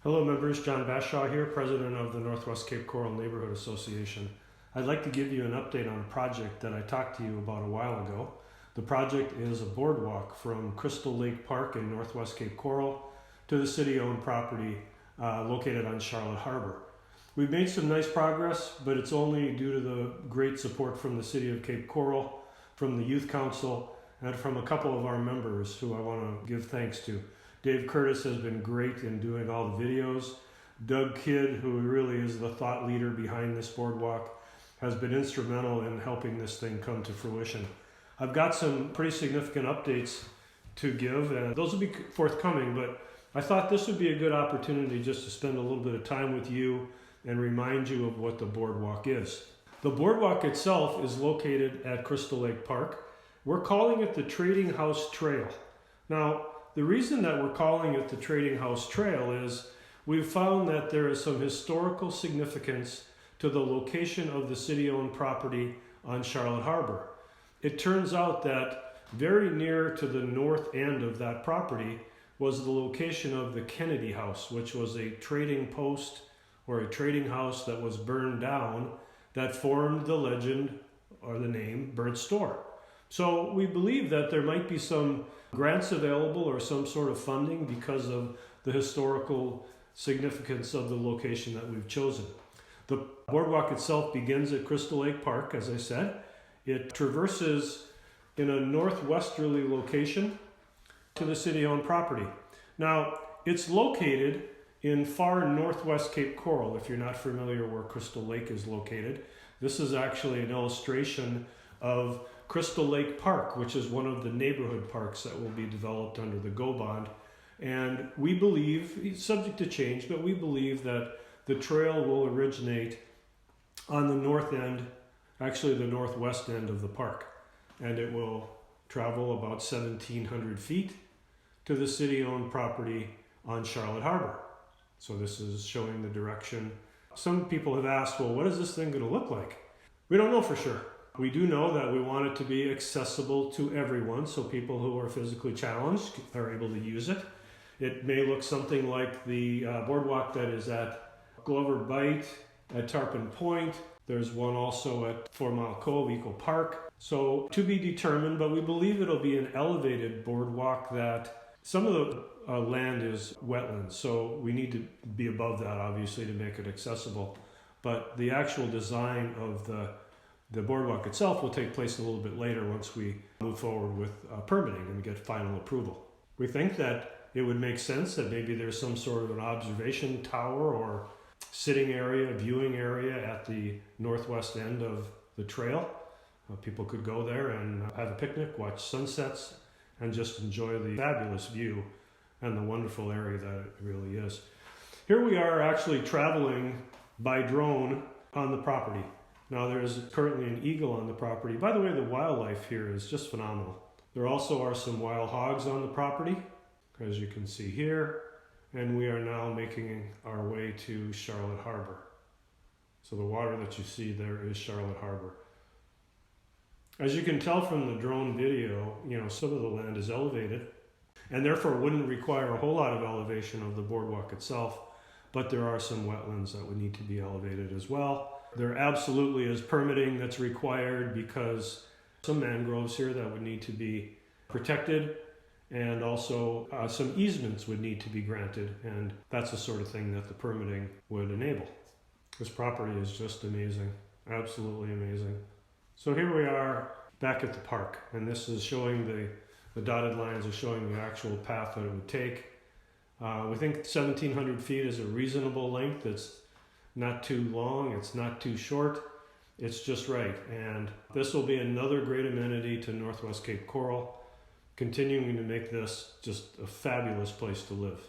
Hello members, John Bashaw here, President of the Northwest Cape Coral Neighborhood Association. I'd like to give you an update on a project that I talked to you about a while ago. The project is a boardwalk from Crystal Lake Park in Northwest Cape Coral to the city-owned property located on Charlotte Harbor. We've made some nice progress, but it's only due to the great support from the City of Cape Coral, from the Youth Council, and from a couple of our members who I want to give thanks to. Dave Curtis has been great in doing all the videos. Doug Kidd, who really is the thought leader behind this boardwalk, has been instrumental in helping this thing come to fruition. I've got some pretty significant updates to give, and those will be forthcoming, but I thought this would be a good opportunity just to spend a little bit of time with you and remind you of what the boardwalk is. The boardwalk itself is located at Crystal Lake Park. We're calling it the Trading House Trail. Now, the reason that we're calling it the Trading House Trail is we've found that there is some historical significance to the location of the city-owned property on Charlotte Harbor. It turns out that very near to the north end of that property was the location of the Kennedy House, which was a trading post or a trading house that was burned down that formed the legend or the name Burnt Store. So we believe that there might be some grants available or some sort of funding because of the historical significance of the location that we've chosen. The boardwalk itself begins at Crystal Lake Park, as I said. It traverses in a northwesterly location to the city-owned property. Now, it's located in far northwest Cape Coral. If you're not familiar where Crystal Lake is located, this is actually an illustration of Crystal Lake Park, which is one of the neighborhood parks that will be developed under the GO bond. And we believe, it's subject to change, but we believe that the trail will originate on the north end, actually the northwest end of the park. And it will travel about 1,700 feet to the city-owned property on Charlotte Harbor. So this is showing the direction. Some people have asked, well, what is this thing going to look like? We don't know for sure. We do know that we want it to be accessible to everyone, so people who are physically challenged are able to use it. It may look something like the boardwalk that is at Glover Bight, at Tarpon Point. There's one also at 4 Mile Cove, Eco Park. So to be determined, but we believe it'll be an elevated boardwalk that some of the land is wetlands, so we need to be above that, obviously, to make it accessible. But the actual design of the boardwalk itself will take place a little bit later once we move forward with permitting and get final approval. We think that it would make sense that maybe there's some sort of an observation tower or sitting area, viewing area at the northwest end of the trail. People could go there and have a picnic, watch sunsets, and just enjoy the fabulous view and the wonderful area that it really is. Here we are actually traveling by drone on the property. Now there's currently an eagle on the property. By the way, the wildlife here is just phenomenal. There also are some wild hogs on the property, as you can see here, and we are now making our way to Charlotte Harbor. So the water that you see there is Charlotte Harbor. As you can tell from the drone video, some of the land is elevated and therefore wouldn't require a whole lot of elevation of the boardwalk itself, but there are some wetlands that would need to be elevated as well. There absolutely is permitting that's required because some mangroves here that would need to be protected, and also some easements would need to be granted, and that's the sort of thing that the permitting would enable. This property is just amazing, absolutely amazing. So here we are back at the park, and this is showing the dotted lines are showing the actual path that it would take. We think 1,700 feet is a reasonable length. It's not too long, it's not too short, it's just right. And this will be another great amenity to Northwest Cape Coral, continuing to make this just a fabulous place to live.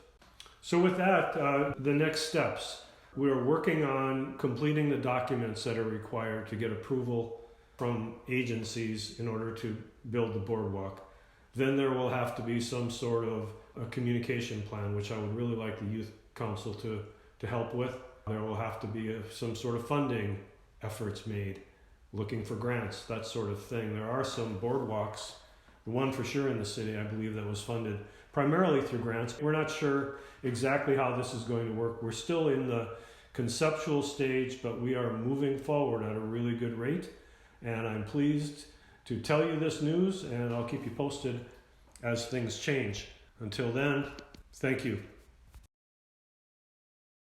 So with that, the next steps. We are working on completing the documents that are required to get approval from agencies in order to build the boardwalk. Then there will have to be some sort of a communication plan, which I would really like the Youth Council to help with. There will have to be some sort of funding efforts made, looking for grants, that sort of thing. There are some boardwalks The one for sure in the city, I believe, that was funded primarily through grants. We're not sure exactly how this is going to work. We're still in the conceptual stage, but we are moving forward at a really good rate. And I'm pleased to tell you this news, and I'll keep you posted as things change. Until then, thank you.